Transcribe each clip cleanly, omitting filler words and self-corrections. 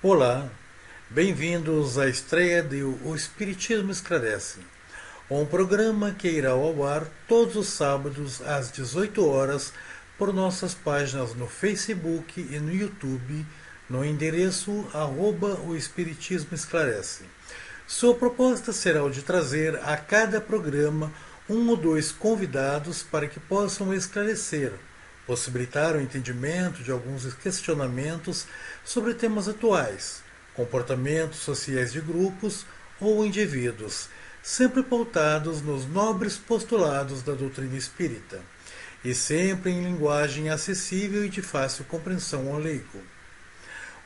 Olá, bem-vindos à estreia de O Espiritismo Esclarece, um programa que irá ao ar todos os sábados às 18 horas por nossas páginas no Facebook e no YouTube, no endereço @O Espiritismo Esclarece. Sua proposta será o de trazer a cada programa um ou dois convidados para que possam esclarecer, possibilitar o entendimento de alguns questionamentos sobre temas atuais, comportamentos sociais de grupos ou indivíduos, sempre pautados nos nobres postulados da doutrina espírita, e sempre em linguagem acessível e de fácil compreensão ao leigo.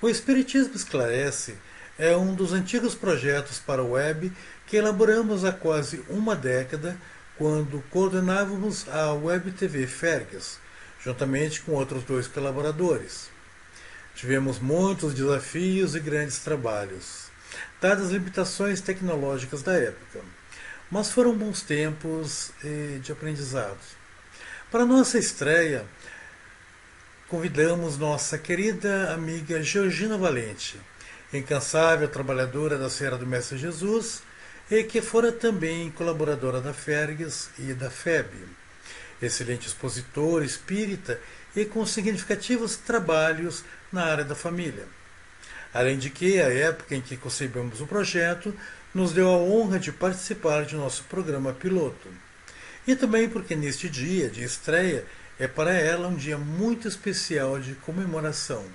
O Espiritismo Esclarece é um dos antigos projetos para a web que elaboramos há quase uma década, quando coordenávamos a Web TV Fergus, juntamente com outros dois colaboradores. Tivemos muitos desafios e grandes trabalhos, dadas as limitações tecnológicas da época, mas foram bons tempos de aprendizado. Para nossa estreia, convidamos nossa querida amiga Georgina Valente, incansável trabalhadora da Seara do Mestre Jesus e que fora também colaboradora da Fergus e da FEB. Excelente expositor espírita e com significativos trabalhos na área da família. Além de que, a época em que concebemos o projeto, nos deu a honra de participar de nosso programa piloto. E também porque neste dia de estreia é para ela um dia muito especial de comemoração.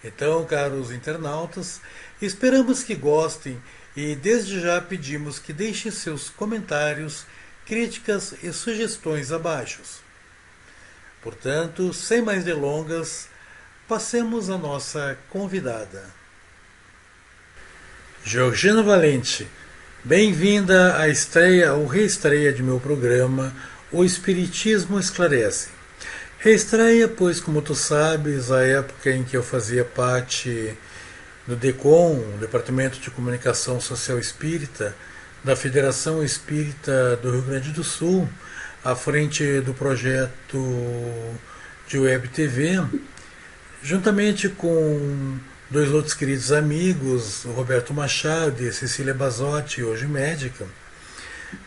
Então, caros internautas, esperamos que gostem e desde já pedimos que deixem seus comentários, críticas e sugestões abaixo. Portanto, sem mais delongas, passemos à nossa convidada. Georgina Valente, bem-vinda à estreia ou reestreia de meu programa O Espiritismo Esclarece. Reestreia, pois, como tu sabes, a época em que eu fazia parte do DECOM, Departamento de Comunicação Social Espírita, da Federação Espírita do Rio Grande do Sul, à frente do projeto de Web TV, juntamente com dois outros queridos amigos, o Roberto Machado e a Cecília Basotti, hoje médica,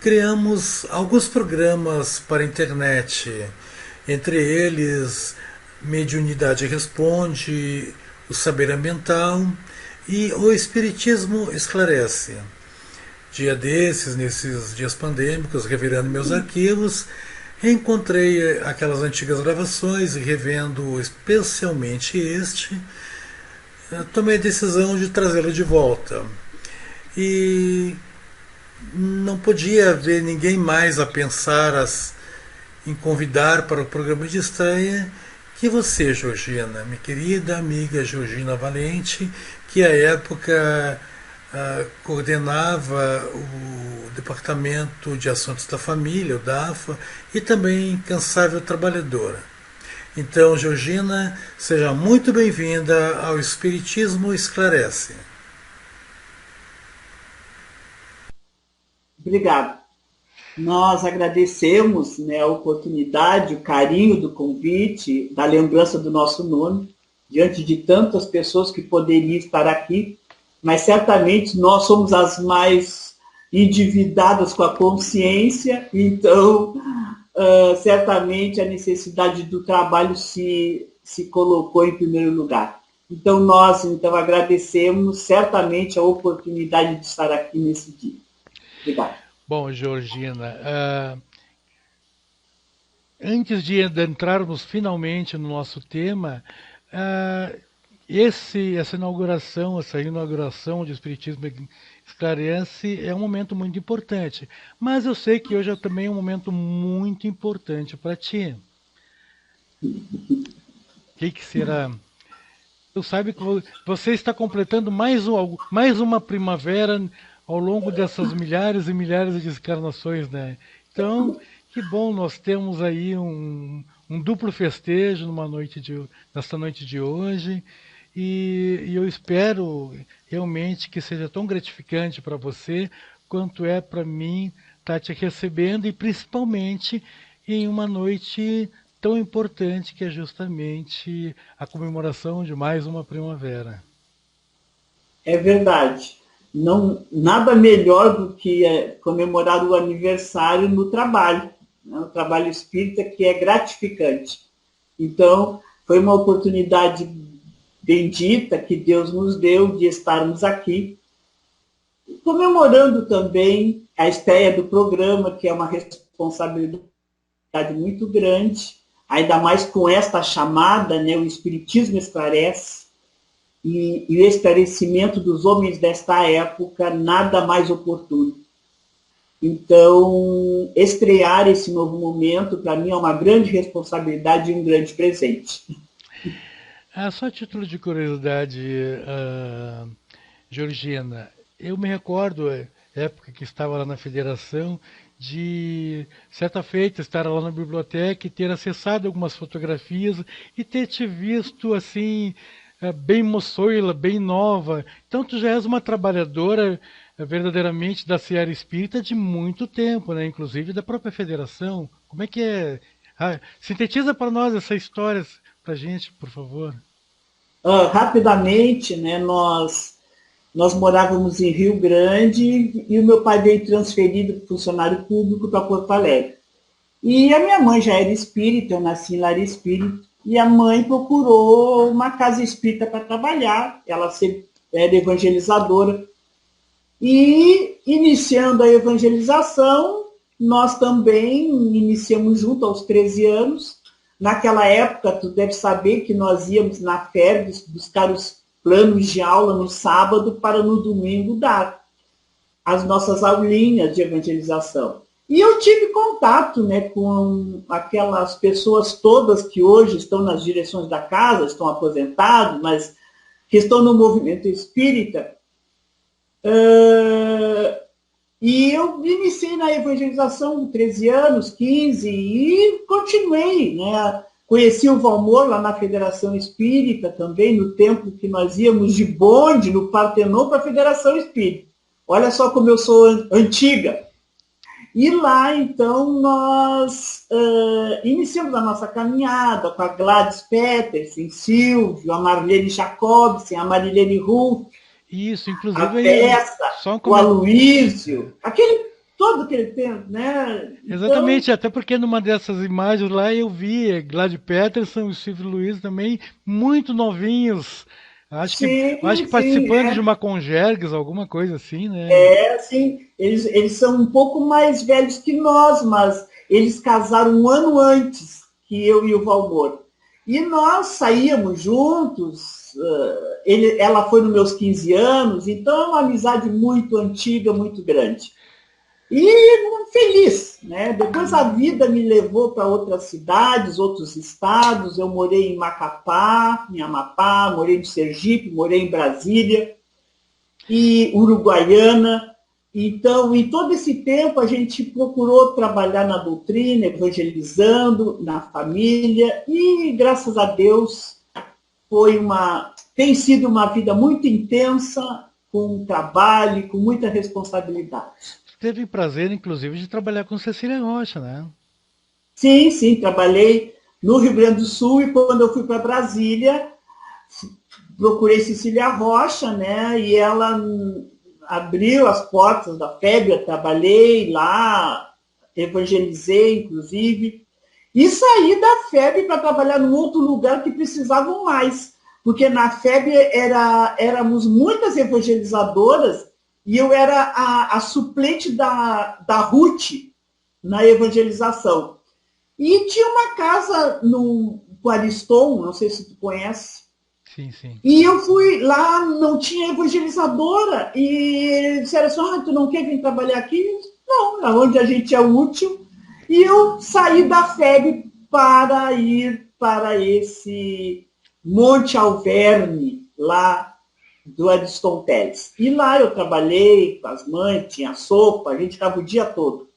criamos alguns programas para a internet, entre eles Mediunidade Responde, o Saber Ambiental e o Espiritismo Esclarece. Dia desses, nesses dias pandêmicos, revirando meus arquivos, reencontrei aquelas antigas gravações e revendo especialmente tomei a decisão de trazê-lo de volta. E não podia haver ninguém mais a pensar em convidar para o programa de estreia que você, Georgina, minha querida amiga Georgina Valente, que à época coordenava o Departamento de Assuntos da Família, o DAFA, e também incansável trabalhadora. Então, Georgina, seja muito bem-vinda ao Espiritismo Esclarece. Obrigada. Nós agradecemos, a oportunidade, o carinho do convite, da lembrança do nosso nome, diante de tantas pessoas que poderiam estar aqui, mas certamente nós somos as mais endividadas com a consciência, então, certamente a necessidade do trabalho se colocou em primeiro lugar. Então, nós agradecemos certamente a oportunidade de estar aqui nesse dia. Obrigada. Bom, Georgina, antes de entrarmos finalmente no nosso tema, essa inauguração de Espiritismo Esclarece é um momento muito importante. Mas eu sei que hoje também é um momento muito importante para ti. O que será? Tu sabe que você está completando mais uma primavera ao longo dessas milhares e milhares de encarnações, né? Então, que bom, nós temos aí um duplo festejo nesta noite de hoje. E eu espero realmente que seja tão gratificante para você quanto é para mim estar te recebendo, e principalmente em uma noite tão importante que é justamente a comemoração de mais uma primavera. É verdade. Não, nada melhor do que comemorar o aniversário no trabalho, né? O trabalho espírita, que é gratificante. Então, foi uma oportunidade bendita que Deus nos deu de estarmos aqui, comemorando também a estreia do programa, que é uma responsabilidade muito grande, ainda mais com esta chamada, né, o Espiritismo Esclarece, e o esclarecimento dos homens desta época, nada mais oportuno. Então, estrear esse novo momento, para mim, é uma grande responsabilidade e um grande presente. Só a título de curiosidade, Georgina, eu me recordo, época que estava lá na Federação, de certa feita estar lá na biblioteca e ter acessado algumas fotografias e ter te visto assim, bem moçoila, bem nova. Então tu já és uma trabalhadora verdadeiramente da seara espírita de muito tempo, né? Inclusive da própria Federação. Como é que é? Sintetiza para nós essa história para a gente, por favor. Rapidamente, né, nós morávamos em Rio Grande e o meu pai veio transferido funcionário público para Porto Alegre. E a minha mãe já era espírita, eu nasci em lar espírita, e a mãe procurou uma casa espírita para trabalhar, ela sempre era evangelizadora. E, iniciando a evangelização, nós também iniciamos junto aos 13 anos. Naquela época, tu deve saber que nós íamos na FERJ buscar os planos de aula no sábado para no domingo dar as nossas aulinhas de evangelização. E eu tive contato, né, com aquelas pessoas todas que hoje estão nas direções da casa, estão aposentados, mas que estão no movimento espírita. E eu iniciei na evangelização com 13 anos, 15, e continuei, né? Conheci o Valmor lá na Federação Espírita também, no tempo que nós íamos de bonde, no Partenon, para a Federação Espírita. Olha só como eu sou antiga. E lá, então, nós iniciamos a nossa caminhada com a Gladys Petersen, Silvio, a Marlene Jacobsen, a Marilene Ruff, isso, inclusive a Peça, o Aloísio, todo aquele tempo, né? Exatamente, então, até porque numa dessas imagens lá eu vi Gladys Petersen e o Silvio Luiz também muito novinhos. Acho que participando de uma Congergs, alguma coisa assim, né? Sim, eles são um pouco mais velhos que nós, mas eles casaram um ano antes que eu e o Valmor. E nós saíamos juntos, ela foi nos meus 15 anos, então é uma amizade muito antiga, muito grande. E feliz, né? Depois a vida me levou para outras cidades, outros estados. Eu morei em Macapá, em Amapá, morei no Sergipe, morei em Brasília e Uruguaiana. Então, em todo esse tempo, a gente procurou trabalhar na doutrina, evangelizando, na família, e graças a Deus tem sido uma vida muito intensa, com trabalho, com muita responsabilidade. Teve prazer, inclusive, de trabalhar com Cecília Rocha, né? Sim, trabalhei no Rio Grande do Sul, e quando eu fui para Brasília, procurei Cecília Rocha, né? E ela, abriu as portas da FEB, eu trabalhei lá, evangelizei, inclusive, e saí da FEB para trabalhar num outro lugar que precisavam mais, porque na FEB éramos muitas evangelizadoras e eu era a suplente da Ruth na evangelização. E tinha uma casa no Ariston, não sei se tu conhece. Sim, sim. E eu fui lá, não tinha evangelizadora, e disseram assim, tu não quer vir trabalhar aqui? Não, onde a gente é útil. E eu saí da FEB para ir para esse Monte Alverne, lá do Ariston Teles. E lá eu trabalhei com as mães, tinha sopa, a gente ficava o dia todo.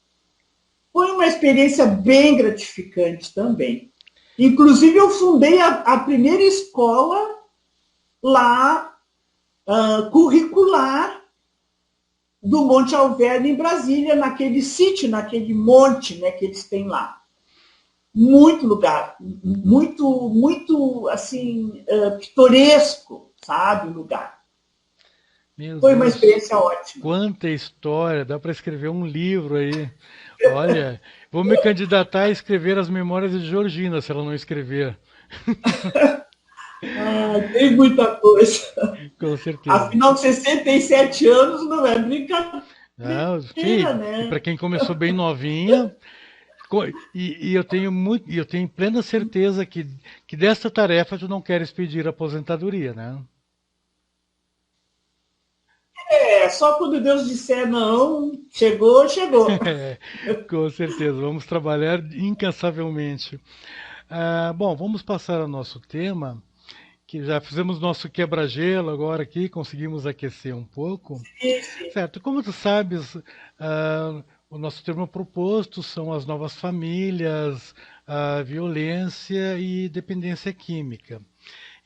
Foi uma experiência bem gratificante também. Inclusive, eu fundei a primeira escola lá, curricular, do Monte Alverne, em Brasília, naquele sítio, naquele monte, né, que eles têm lá. Muito lugar, muito assim, pitoresco, sabe, o lugar. Meu Foi uma Deus, experiência ótima. quanta história, dá para escrever um livro aí. Olha, vou me candidatar a escrever as memórias de Georgina, se ela não escrever. Tem muita coisa. Com certeza. Afinal, 67 anos não é brincadeira, Ah, sim, e né? para quem começou bem novinha, e eu tenho plena certeza que dessa tarefa tu não queres pedir aposentadoria, né? Só quando Deus disser não, chegou, chegou. Com certeza, vamos trabalhar incansavelmente. Bom, vamos passar ao nosso tema, que já fizemos nosso quebra-gelo agora aqui, conseguimos aquecer um pouco. Sim, sim. Certo, como tu sabes, o nosso tema proposto são as novas famílias, a violência e dependência química.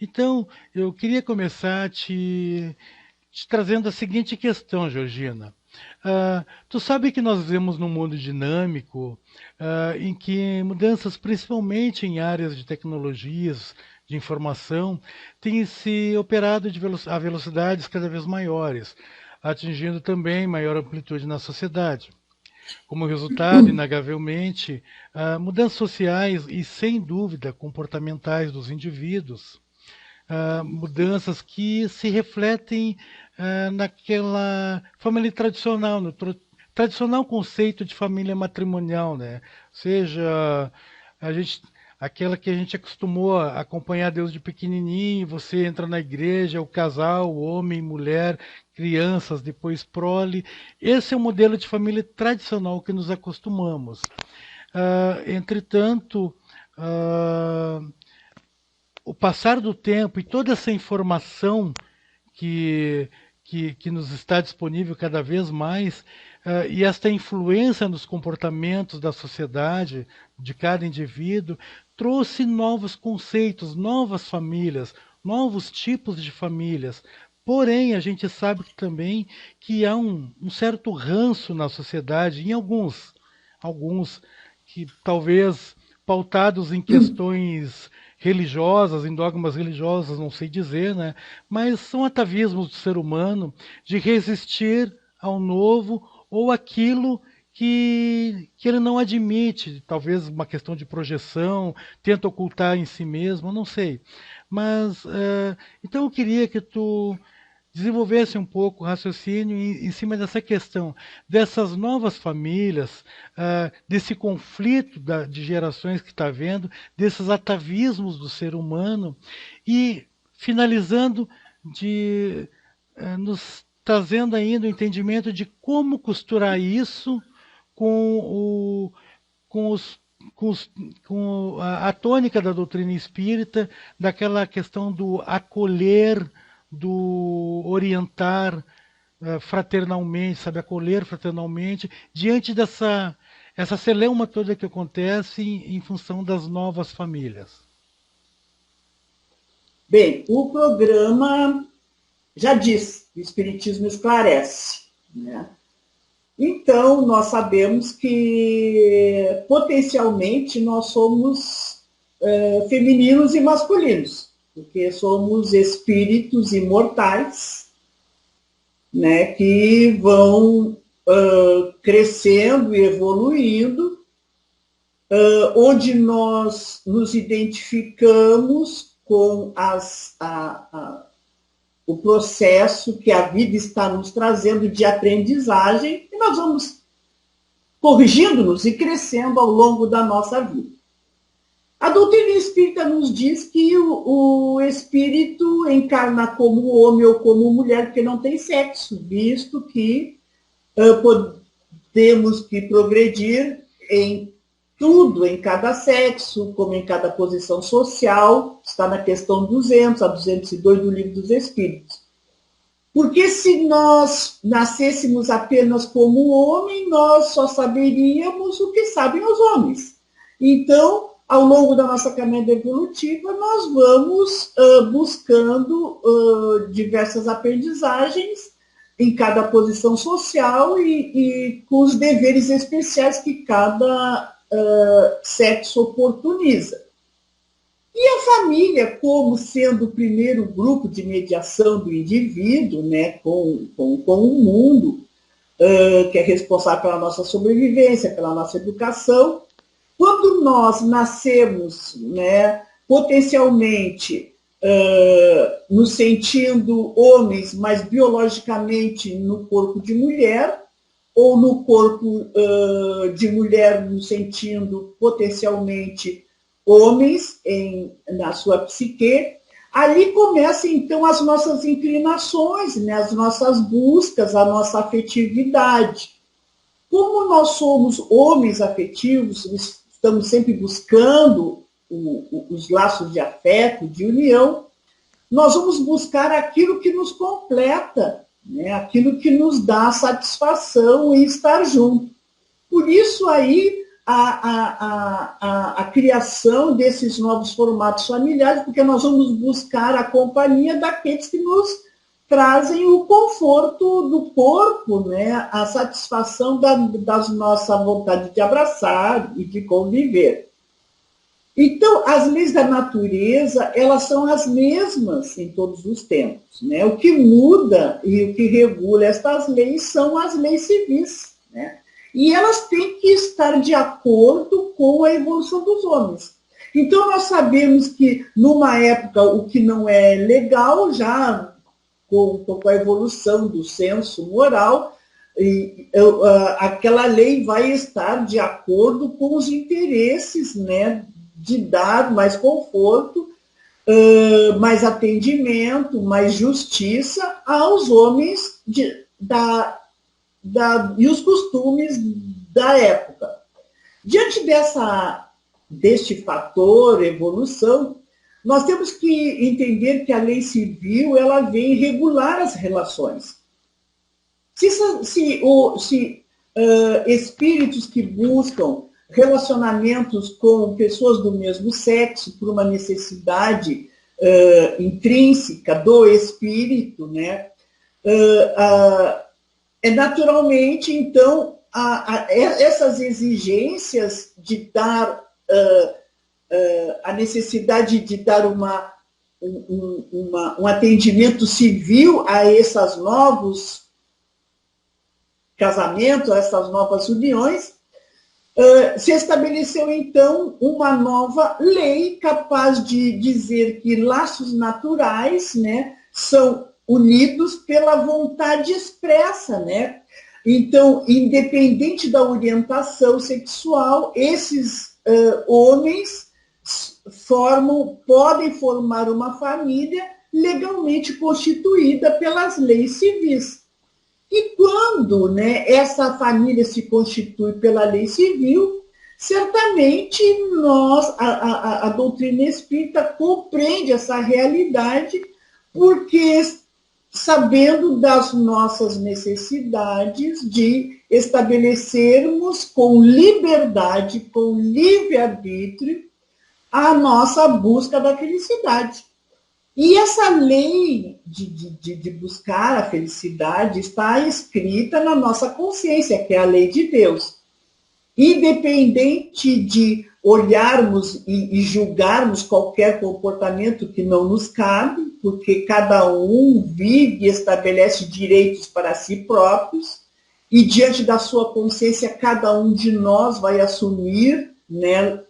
Então, eu queria começar te trazendo a seguinte questão, Georgina. Tu sabe que nós vivemos num mundo dinâmico, em que mudanças, principalmente em áreas de tecnologias, de informação, têm se operado a velocidades cada vez maiores, atingindo também maior amplitude na sociedade. Como resultado, inegavelmente, mudanças sociais e, sem dúvida, comportamentais dos indivíduos, mudanças que se refletem naquela família tradicional, no tradicional conceito de família matrimonial, né? Ou seja, a gente, aquela que a gente acostumou a acompanhar Deus de pequenininho, você entra na igreja, o casal, o homem, mulher, crianças, depois prole. Esse é o modelo de família tradicional que nos acostumamos. Entretanto, o passar do tempo e toda essa informação que nos está disponível cada vez mais, e esta influência nos comportamentos da sociedade, de cada indivíduo, trouxe novos conceitos, novas famílias, novos tipos de famílias. Porém, a gente sabe também que há um certo ranço na sociedade, em alguns que talvez pautados em questões religiosas, em dogmas religiosos, não sei dizer, né? Mas são atavismos do ser humano de resistir ao novo ou aquilo que ele não admite, talvez uma questão de projeção, tenta ocultar em si mesmo, não sei. Mas, então eu queria que tu desenvolvesse um pouco o raciocínio em cima dessa questão, dessas novas famílias, desse conflito de gerações que está havendo, desses atavismos do ser humano, e finalizando nos trazendo ainda o entendimento de como costurar isso com a tônica da doutrina espírita, daquela questão do acolher, do orientar fraternalmente, sabe, acolher fraternalmente, diante essa celeuma toda que acontece em função das novas famílias. Bem, o programa já diz, o Espiritismo esclarece, né? Então, nós sabemos que potencialmente nós somos femininos e masculinos, porque somos espíritos imortais né, que vão crescendo e evoluindo, onde nós nos identificamos com o processo que a vida está nos trazendo de aprendizagem, e nós vamos corrigindo-nos e crescendo ao longo da nossa vida. A doutrina espírita nos diz que o espírito encarna como homem ou como mulher, porque não tem sexo, visto que podemos que progredir em tudo, em cada sexo, como em cada posição social, está na questão 200 a 202 do Livro dos Espíritos. Porque se nós nascêssemos apenas como homem, nós só saberíamos o que sabem os homens. Então, ao longo da nossa caminhada evolutiva, nós vamos buscando diversas aprendizagens em cada posição social e com os deveres especiais que cada sexo oportuniza. E a família, como sendo o primeiro grupo de mediação do indivíduo, né, com o mundo, que é responsável pela nossa sobrevivência, pela nossa educação, quando nós nascemos, né, potencialmente nos sentindo homens, mas biologicamente no corpo de mulher, ou no corpo de mulher nos sentindo potencialmente homens na sua psique, ali começam então as nossas inclinações, né, as nossas buscas, a nossa afetividade. Como nós somos homens afetivos, estamos sempre buscando os laços de afeto, de união, nós vamos buscar aquilo que nos completa, né? Aquilo que nos dá satisfação e estar junto. Por isso aí a criação desses novos formatos familiares, porque nós vamos buscar a companhia daqueles que nos trazem o conforto do corpo, né? A satisfação da nossa vontade de abraçar e de conviver. Então, as leis da natureza, elas são as mesmas em todos os tempos, né? O que muda e o que regula estas leis são as leis civis, né? E elas têm que estar de acordo com a evolução dos homens. Então, nós sabemos que, numa época, o que não é legal, já com a evolução do senso moral, aquela lei vai estar de acordo com os interesses, né, de dar mais conforto, mais atendimento, mais justiça aos homens e os costumes da época. Diante deste fator evolução, nós temos que entender que a lei civil ela vem regular as relações. Se espíritos que buscam relacionamentos com pessoas do mesmo sexo por uma necessidade intrínseca do espírito, né? Naturalmente, então, essas exigências de dar a necessidade de dar um atendimento civil a esses novos casamentos, a essas novas uniões, se estabeleceu, então, uma nova lei capaz de dizer que laços naturais, né, são unidos pela vontade expressa, né? Então, independente da orientação sexual, esses homens podem formar uma família legalmente constituída pelas leis civis. E quando, né, essa família se constitui pela lei civil, certamente a doutrina espírita compreende essa realidade, porque sabendo das nossas necessidades de estabelecermos com liberdade, com livre-arbítrio, a nossa busca da felicidade. E essa lei de buscar a felicidade está escrita na nossa consciência, que é a lei de Deus. Independente de olharmos e julgarmos qualquer comportamento que não nos cabe, porque cada um vive e estabelece direitos para si próprios, e diante da sua consciência, cada um de nós vai assumir, né,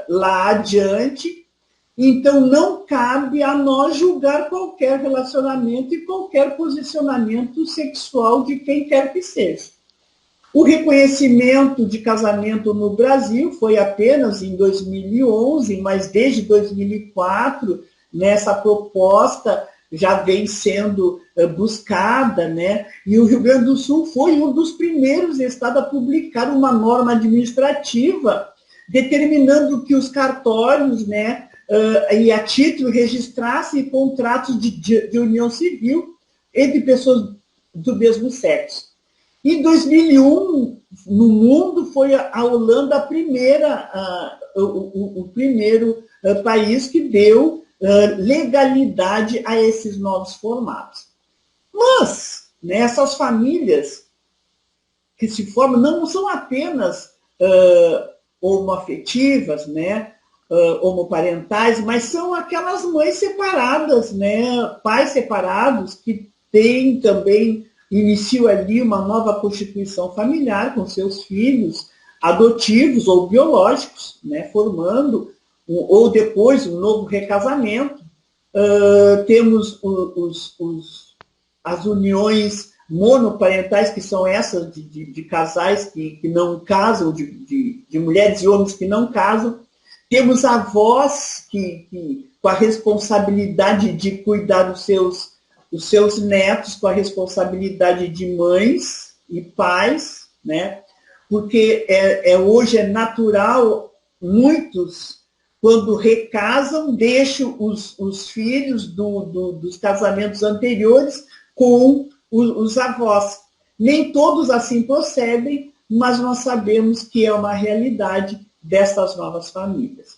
lá adiante. Então, não cabe a nós julgar qualquer relacionamento e qualquer posicionamento sexual de quem quer que seja. O reconhecimento de casamento no Brasil foi apenas em 2011, mas desde 2004, nessa proposta já vem sendo buscada, né? E o Rio Grande do Sul foi um dos primeiros estados a publicar uma norma administrativa determinando que os cartórios, né, e a título registrassem contratos de união civil entre pessoas do mesmo sexo. Em 2001, no mundo, foi a Holanda o primeiro país que deu legalidade a esses novos formatos. Mas, né, essas famílias que se formam não são apenas homoafetivas, né, homoparentais, mas são aquelas mães separadas, né, pais separados que têm também, iniciam ali uma nova constituição familiar com seus filhos adotivos ou biológicos, né, formando, ou depois um novo recasamento. Temos as uniões monoparentais, que são essas de casais que não casam, de mulheres e homens que não casam. Temos avós com a responsabilidade de cuidar dos seus netos, com a responsabilidade de mães e pais, né? Porque hoje é natural, muitos, quando recasam, deixam os filhos dos casamentos anteriores com os avós. Nem todos assim procedem, mas nós sabemos que é uma realidade dessas novas famílias.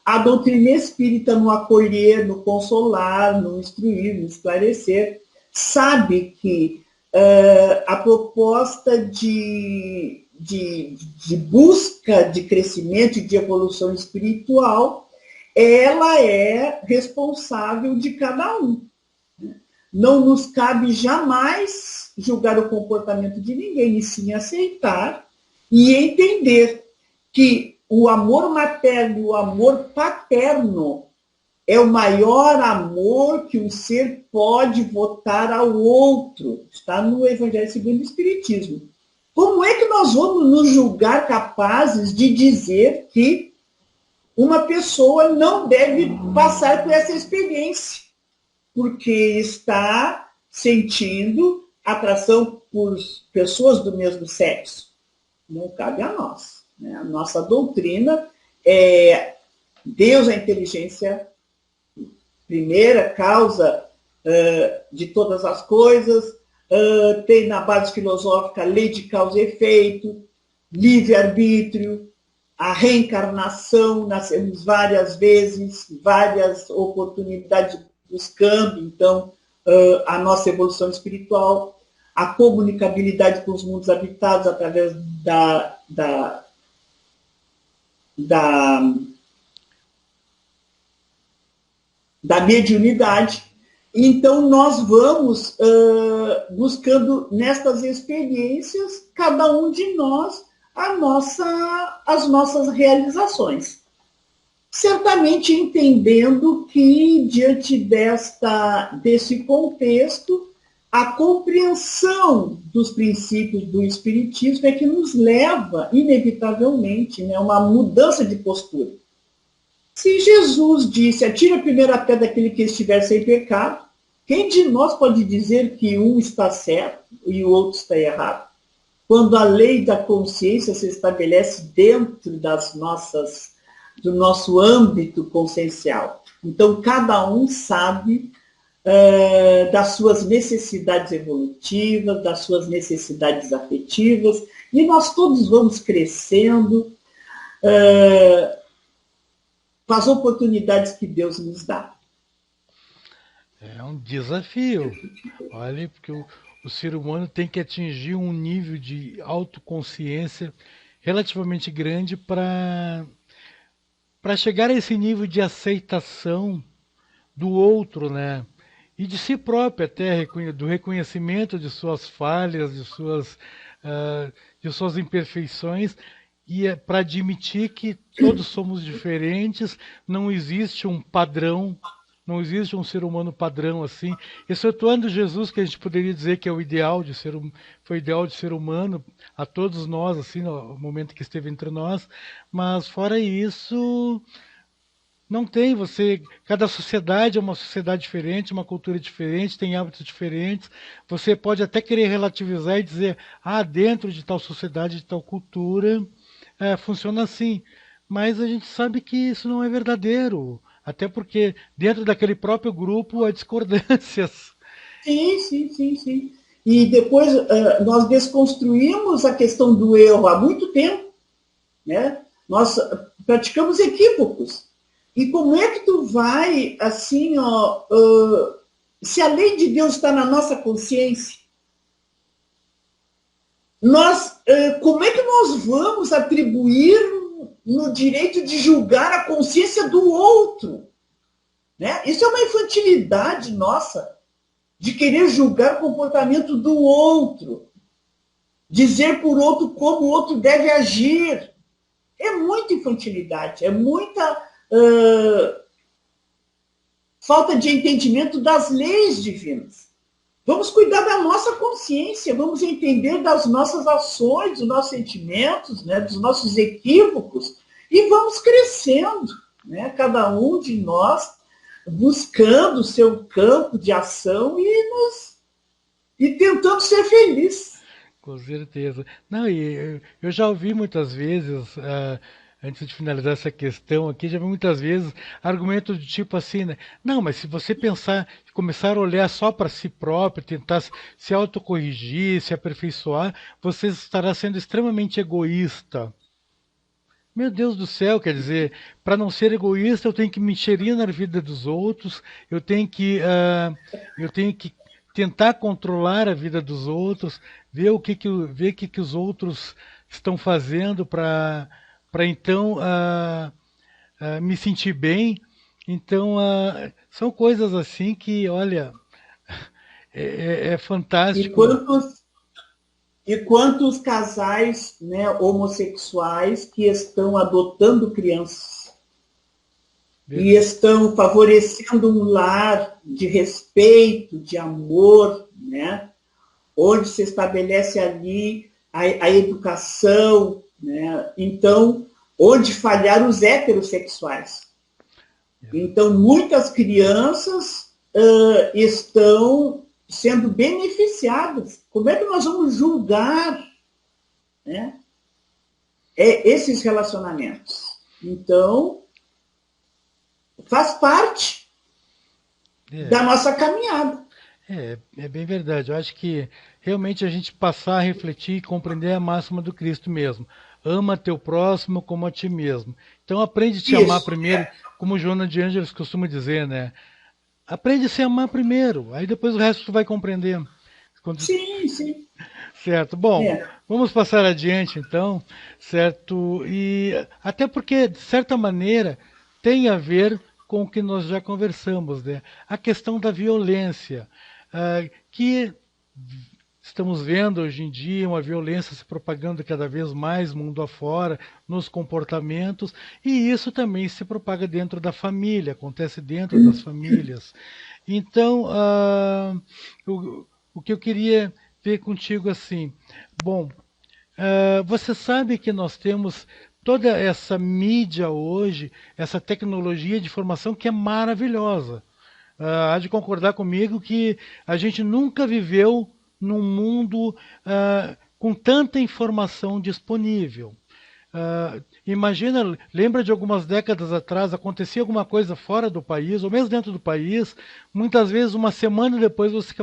A doutrina espírita, no acolher, no consolar, no instruir, no esclarecer, sabe que a proposta de busca de crescimento e de evolução espiritual, ela é responsável de cada um. Não nos cabe jamais julgar o comportamento de ninguém, e sim aceitar e entender que o amor materno e o amor paterno é o maior amor que um ser pode votar ao outro. Está no Evangelho segundo o Espiritismo. Como é que nós vamos nos julgar capazes de dizer que uma pessoa não deve passar por essa experiência, porque está sentindo atração por pessoas do mesmo sexo? Não cabe a nós. Né? A nossa doutrina é Deus, a inteligência primeira, causa de todas as coisas, tem na base filosófica a lei de causa e efeito, livre-arbítrio, a reencarnação, nascemos várias vezes, várias oportunidades buscando, então, a nossa evolução espiritual, a comunicabilidade com os mundos habitados através da mediunidade. Então, nós vamos buscando nestas experiências, cada um de nós, as nossas realizações. Certamente entendendo que, diante desse contexto, a compreensão dos princípios do Espiritismo é que nos leva, inevitavelmente, a uma mudança de postura. Se Jesus disse, atire a primeira pedra daquele que estiver sem pecado, quem de nós pode dizer que um está certo e o outro está errado? Quando a lei da consciência se estabelece dentro do nosso âmbito consciencial. Então, cada um sabe das suas necessidades evolutivas, das suas necessidades afetivas, e nós todos vamos crescendo com as oportunidades que Deus nos dá. É um desafio. Olha, porque o ser humano tem que atingir um nível de autoconsciência relativamente grande para chegar a esse nível de aceitação do outro, né? E de si próprio até, do reconhecimento de suas falhas, ah, de suas imperfeições, e é para admitir que todos somos diferentes, não existe um padrão, não existe um ser humano padrão assim, excetuando Jesus, que a gente poderia dizer que é o ideal de ser, foi o ideal de ser humano a todos nós, assim, no momento que esteve entre nós, mas fora isso, não tem, cada sociedade é uma sociedade diferente, uma cultura diferente, tem hábitos diferentes. Você pode até querer relativizar e dizer, dentro de tal sociedade, de tal cultura, funciona assim. Mas a gente sabe que isso não é verdadeiro. Até porque dentro daquele próprio grupo há discordâncias. Sim, sim, sim, sim. E depois nós desconstruímos a questão do erro há muito tempo, né? Nós praticamos equívocos. E como é que tu vai, assim, se a lei de Deus está na nossa consciência, como é que nós vamos atribuir no direito de julgar a consciência do outro? Né? Isso é uma infantilidade nossa, de querer julgar o comportamento do outro, dizer por outro como o outro deve agir. É muita infantilidade, é muita falta de entendimento das leis divinas. Vamos cuidar da nossa consciência, vamos entender das nossas ações, dos nossos sentimentos, né, dos nossos equívocos, e vamos crescendo, né, cada um de nós buscando o seu campo de ação e tentando ser feliz. Com certeza. Não, e eu já ouvi muitas vezes, antes de finalizar essa questão aqui, já vi muitas vezes argumentos do tipo assim, né? Não, mas se você pensar, começar a olhar só para si próprio, tentar se autocorrigir, se aperfeiçoar, você estará sendo extremamente egoísta. Meu Deus do céu, quer dizer, para não ser egoísta, eu tenho que me inserir na vida dos outros, eu tenho que tentar controlar a vida dos outros, ver o que os outros estão fazendo para então me sentir bem. Então, são coisas assim que, olha, é E fantástico. quantos casais, né, homossexuais que estão adotando crianças e estão favorecendo um lar de respeito, de amor, né, onde se estabelece ali a educação, né, então, onde falharam os heterossexuais. Então, muitas crianças estão sendo beneficiadas. Como é que nós vamos julgar, né, esses relacionamentos? Então, faz parte da nossa caminhada. É bem verdade. Eu acho que realmente a gente passar a refletir e compreender a máxima do Cristo mesmo. Ama teu próximo como a ti mesmo. Então aprende a te amar primeiro, como Joana de Ângeles costuma dizer, né? Aprende a se amar primeiro, aí depois o resto tu vai compreendendo. Sim, sim. Certo. Bom, vamos passar adiante então, certo? E até porque, de certa maneira, tem a ver com o que nós já conversamos, né? A questão da violência, que estamos vendo hoje em dia uma violência se propagando cada vez mais mundo afora, nos comportamentos, e isso também se propaga dentro da família, acontece dentro das famílias. Então, o que eu queria ver contigo assim, bom, você sabe que nós temos toda essa mídia hoje, essa tecnologia de informação que é maravilhosa. Há de concordar comigo que a gente nunca viveu num mundo com tanta informação disponível. Imagina, lembra de algumas décadas atrás, acontecia alguma coisa fora do país, ou mesmo dentro do país, muitas vezes uma semana depois você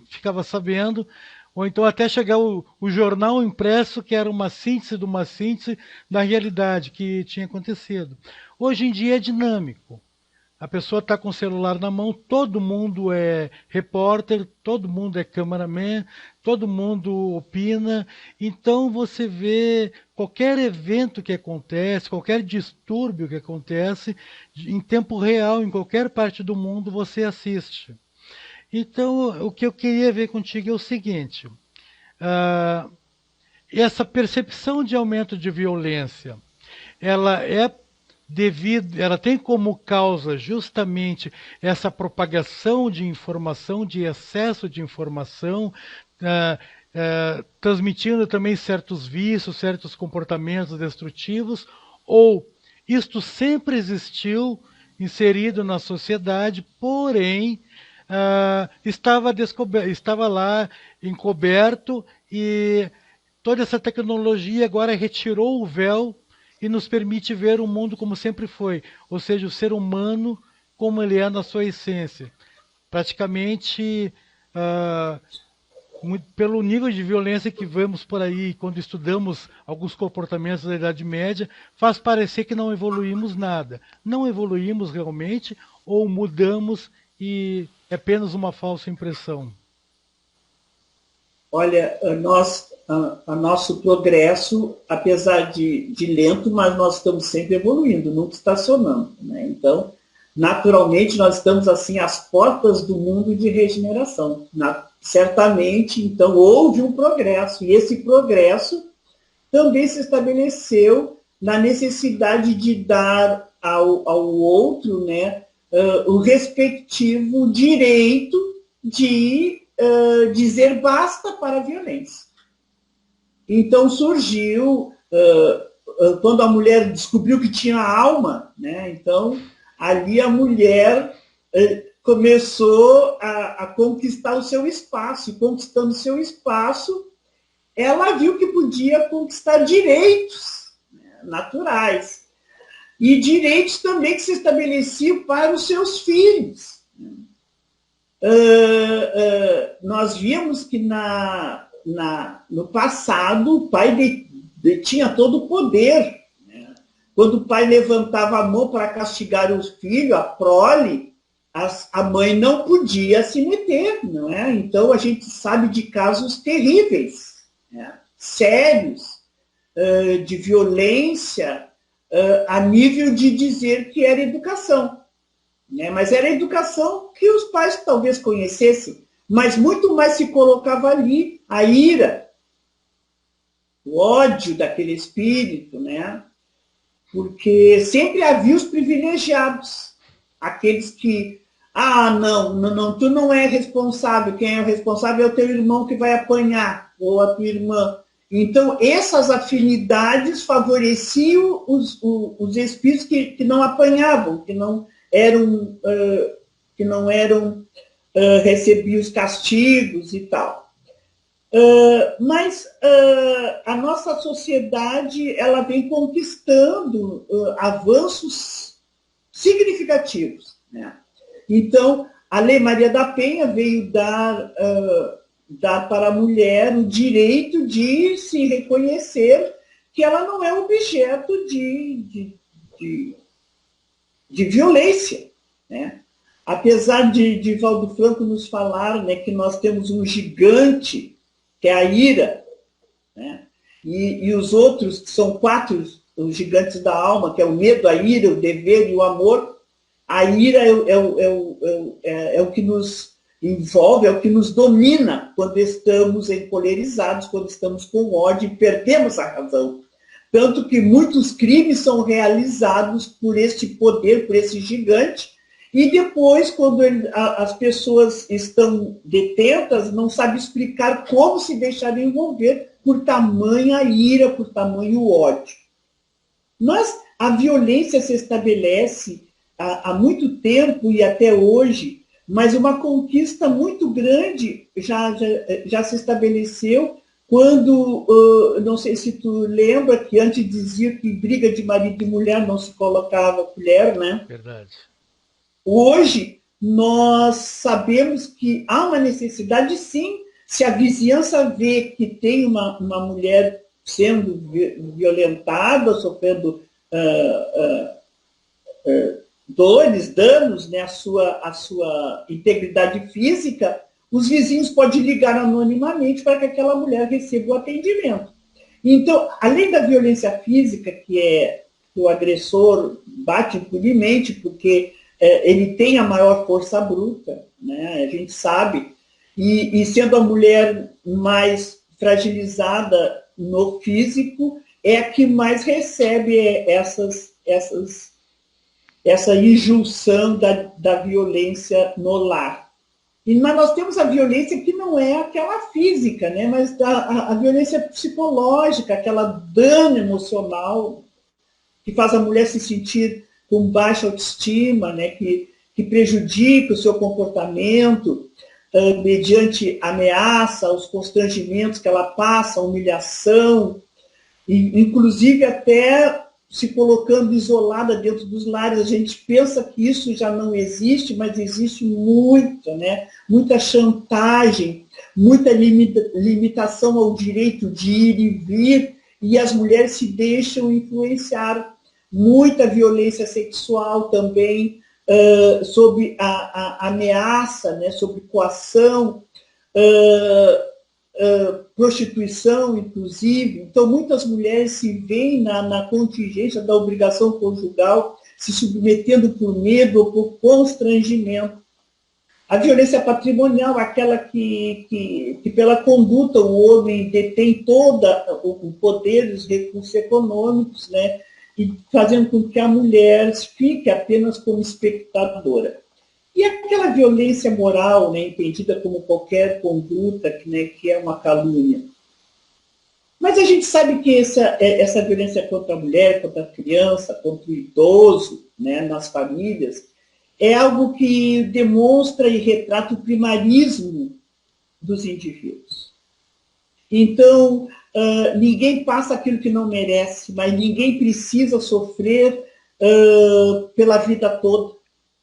ficava sabendo, ou então até chegar o jornal impresso, que era uma síntese de uma síntese da realidade que tinha acontecido. Hoje em dia é dinâmico. a pessoa está com o celular na mão, todo mundo é repórter, todo mundo é cameraman, todo mundo opina. Então você vê qualquer evento que acontece, qualquer distúrbio que acontece, em tempo real, em qualquer parte do mundo, você assiste. Então, o que eu queria ver contigo é o seguinte: ah, essa percepção de aumento de violência, ela é ela tem como causa justamente essa propagação de informação, de excesso de informação, transmitindo também certos vícios, certos comportamentos destrutivos, ou isto sempre existiu, inserido na sociedade, porém estava lá encoberto, e toda essa tecnologia agora retirou o véu e nos permite ver o mundo como sempre foi, ou seja, o ser humano como ele é na sua essência. Praticamente, pelo nível de violência que vemos por aí, quando estudamos alguns comportamentos da Idade Média, faz parecer que não evoluímos nada. Não evoluímos realmente, ou mudamos e é apenas uma falsa impressão. Olha, nosso progresso, apesar de lento, mas nós estamos sempre evoluindo, nunca estacionando, né? Então, naturalmente, nós estamos assim às portas do mundo de regeneração. Certamente, então, houve um progresso, e esse progresso também se estabeleceu na necessidade de dar ao outro, né, o respectivo direito de dizer basta para a violência. Então surgiu, quando a mulher descobriu que tinha alma, né, então ali a mulher começou a conquistar o seu espaço, e conquistando o seu espaço, ela viu que podia conquistar direitos, né, naturais, e direitos também que se estabeleciam para os seus filhos. Nós vimos que no passado o pai detinha todo o poder, né? Quando o pai levantava a mão para castigar o filho, a prole, a mãe não podia se meter, não é? Então a gente sabe de casos terríveis, né? Sérios, de violência, a nível de dizer que era educação. Né? Mas era a educação que os pais talvez conhecessem, mas muito mais se colocava ali a ira, o ódio daquele espírito, né? Porque sempre havia os privilegiados, aqueles que, não, tu não é responsável, quem é o responsável é o teu irmão que vai apanhar, ou a tua irmã. Então, essas afinidades favoreciam os espíritos que não apanhavam, que não recebiam os castigos e tal. Mas a nossa sociedade ela vem conquistando avanços significativos, né? Então, a Lei Maria da Penha veio dar para a mulher o direito de se reconhecer que ela não é objeto de violência, né? Apesar de Valdo Franco nos falar, né, que nós temos um gigante, que é a ira, né? E os outros, que são 4, os gigantes da alma, que é o medo, a ira, o dever e o amor. A ira é o que nos envolve, é o que nos domina quando estamos encolerizados, quando estamos com ódio e perdemos a razão. Tanto que muitos crimes são realizados por este poder, por esse gigante, e depois, quando as pessoas estão detentas, não sabem explicar como se deixaram envolver por tamanha ira, por tamanho ódio. Mas a violência se estabelece há muito tempo e até hoje, mas uma conquista muito grande já se estabeleceu quando, não sei se tu lembra, que antes dizia que briga de marido e mulher não se colocava colher, né? Verdade. Hoje, nós sabemos que há uma necessidade, sim, se a vizinhança vê que tem uma mulher sendo violentada, sofrendo dores, danos, né, a sua integridade física, os vizinhos podem ligar anonimamente para que aquela mulher receba o atendimento. Então, além da violência física, que o agressor bate impunemente, porque ele tem a maior força bruta, né, a gente sabe, e sendo a mulher mais fragilizada no físico, é a que mais recebe essa injunção da violência no lar. Mas nós temos a violência que não é aquela física, né? Mas a violência psicológica, aquela dano emocional que faz a mulher se sentir com baixa autoestima, né? Que prejudica o seu comportamento mediante ameaça, os constrangimentos que ela passa, a humilhação, e, inclusive até se colocando isolada dentro dos lares. A gente pensa que isso já não existe, mas existe muito, né? Muita chantagem, muita limitação ao direito de ir e vir, e as mulheres se deixam influenciar. Muita violência sexual também, sob a ameaça, né? Sob coação, prostituição, inclusive. Então, muitas mulheres se veem na contingência da obrigação conjugal, se submetendo por medo ou por constrangimento. A violência patrimonial, aquela que pela conduta o homem detém todo o poder, os recursos econômicos, né, e fazendo com que a mulher fique apenas como espectadora. E aquela violência moral, né, entendida como qualquer conduta, né, que é uma calúnia. Mas a gente sabe que essa violência contra a mulher, contra a criança, contra o idoso, né, nas famílias, é algo que demonstra e retrata o primarismo dos indivíduos. Então, ninguém passa aquilo que não merece, mas ninguém precisa sofrer pela vida toda.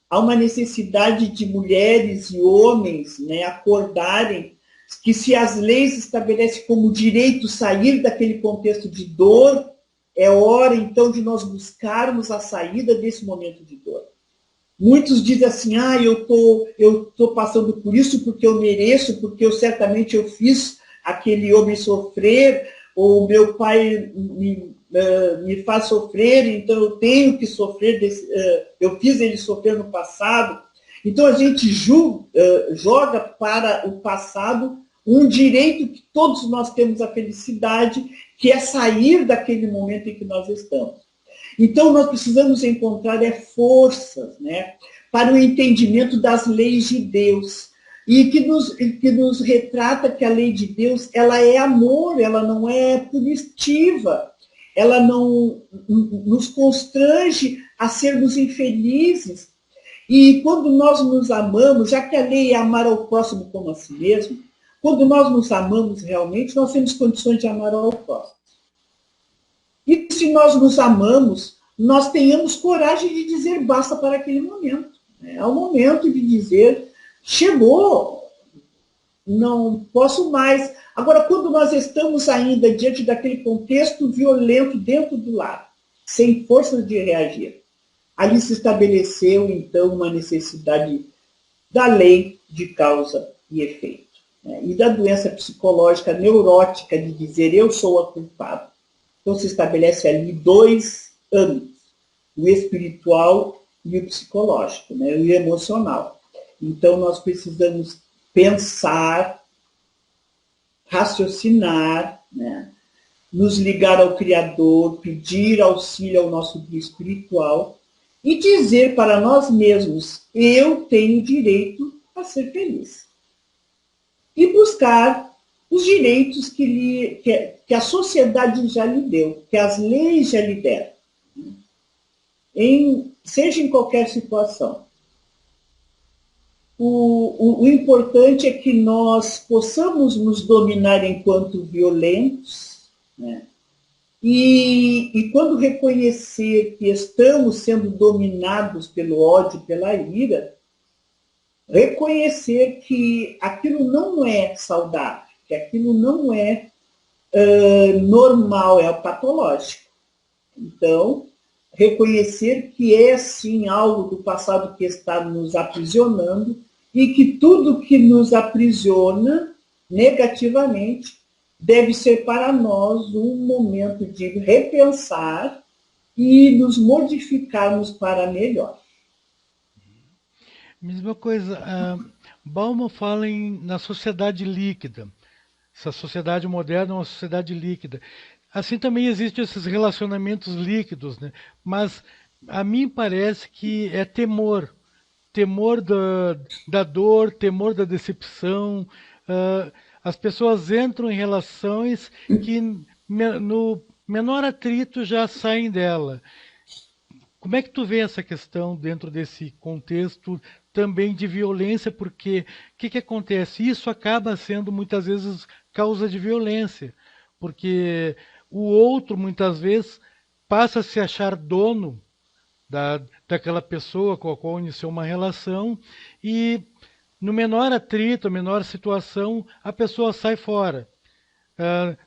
Há uma necessidade de mulheres e homens, né, acordarem que, se as leis estabelecem como direito sair daquele contexto de dor, é hora então de nós buscarmos a saída desse momento de dor. Muitos dizem assim: eu tô passando por isso porque eu mereço, porque certamente eu fiz aquele homem sofrer, ou meu pai me faz sofrer, então eu tenho que sofrer, eu fiz ele sofrer no passado. Então a gente joga para o passado um direito que todos nós temos a felicidade, que é sair daquele momento em que nós estamos. Então nós precisamos encontrar forças, né, para o entendimento das leis de Deus, e que nos retrata que a lei de Deus, ela é amor, ela não é punitiva, ela não nos constrange a sermos infelizes. E quando nós nos amamos, já que a lei é amar ao próximo como a si mesmo, quando nós nos amamos realmente, nós temos condições de amar ao próximo. E se nós nos amamos, nós tenhamos coragem de dizer basta para aquele momento. É o momento de dizer: chegou, não posso mais. Agora, quando nós estamos ainda diante daquele contexto violento dentro do lar, sem forças de reagir, ali se estabeleceu, então, uma necessidade da lei de causa e efeito, né? E da doença psicológica neurótica de dizer eu sou a culpada. Então, se estabelece ali dois âmbitos, o espiritual e o psicológico, né? O emocional. Então, nós precisamos pensar, raciocinar, né? Nos ligar ao Criador, pedir auxílio ao nosso guia espiritual e dizer para nós mesmos: eu tenho direito a ser feliz. E buscar os direitos que a sociedade já lhe deu, que as leis já lhe deram, seja em qualquer situação. O importante é que nós possamos nos dominar enquanto violentos, né? E quando reconhecer que estamos sendo dominados pelo ódio, pela ira, reconhecer que aquilo não é saudável, que aquilo não é normal, é patológico. Então, reconhecer que é sim algo do passado que está nos aprisionando e que tudo que nos aprisiona negativamente deve ser para nós um momento de repensar e nos modificarmos para melhor. Mesma coisa, Bauman fala na sociedade líquida. Essa sociedade moderna é uma sociedade líquida. Assim também existem esses relacionamentos líquidos, né? Mas a mim parece que é temor. Temor da dor, temor da decepção. As pessoas entram em relações que no menor atrito já saem dela. Como é que tu vê essa questão dentro desse contexto também de violência? Porque o que acontece? Isso acaba sendo muitas vezes causa de violência, porque o outro muitas vezes passa a se achar dono daquela pessoa com a qual iniciou uma relação e no menor atrito, menor situação, a pessoa sai fora.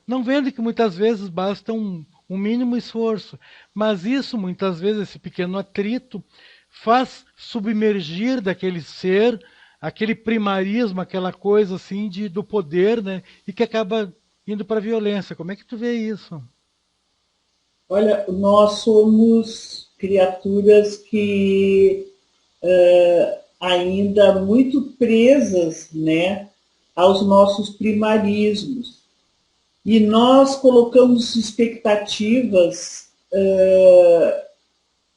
Não vendo que muitas vezes basta um mínimo esforço, mas isso muitas vezes, esse pequeno atrito, faz submergir daquele ser, aquele primarismo, aquela coisa assim do poder, né? E que acaba indo para a violência. Como é que tu vê isso? Olha, nós somos criaturas que ainda muito presas, né, aos nossos primarismos. E nós colocamos expectativas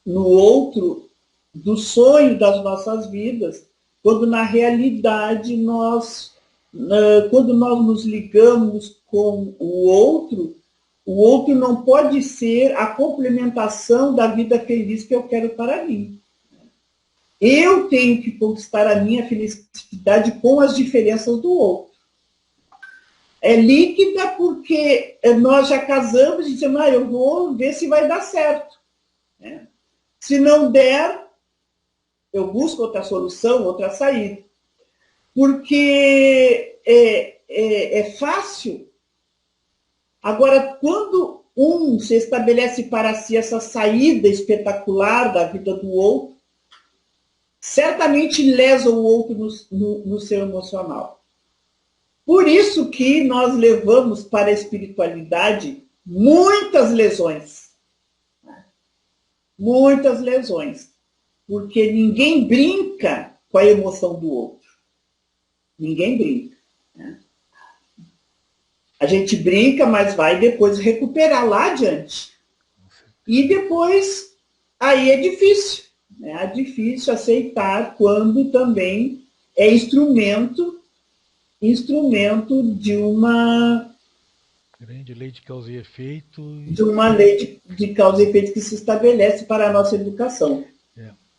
no outro, do sonho das nossas vidas, quando na realidade quando nós nos ligamos com o outro não pode ser a complementação da vida feliz que eu quero para mim. Eu tenho que conquistar a minha felicidade com as diferenças do outro. É líquida porque nós já casamos e dizemos, eu vou ver se vai dar certo. Se não der, eu busco outra solução, outra saída. Porque é fácil. Agora, quando um se estabelece para si essa saída espetacular da vida do outro, certamente lesa o outro no seu emocional. Por isso que nós levamos para a espiritualidade muitas lesões. Muitas lesões. Porque ninguém brinca com a emoção do outro. Ninguém brinca. A gente brinca, mas vai depois recuperar lá adiante. E depois, aí é difícil. É difícil aceitar quando também é instrumento de uma grande lei de causa e efeito. De uma lei de causa e efeito que se estabelece para a nossa educação.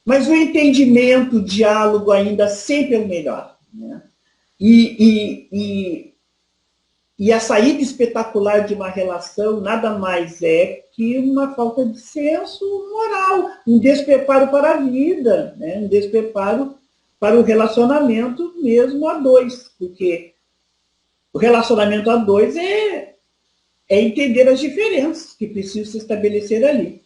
Mas o entendimento, o diálogo ainda sempre é o melhor. Né? E a saída espetacular de uma relação nada mais é que uma falta de senso moral, um despreparo para a vida, né? Um despreparo para o relacionamento mesmo a dois, porque o relacionamento a dois é entender as diferenças que precisam se estabelecer ali.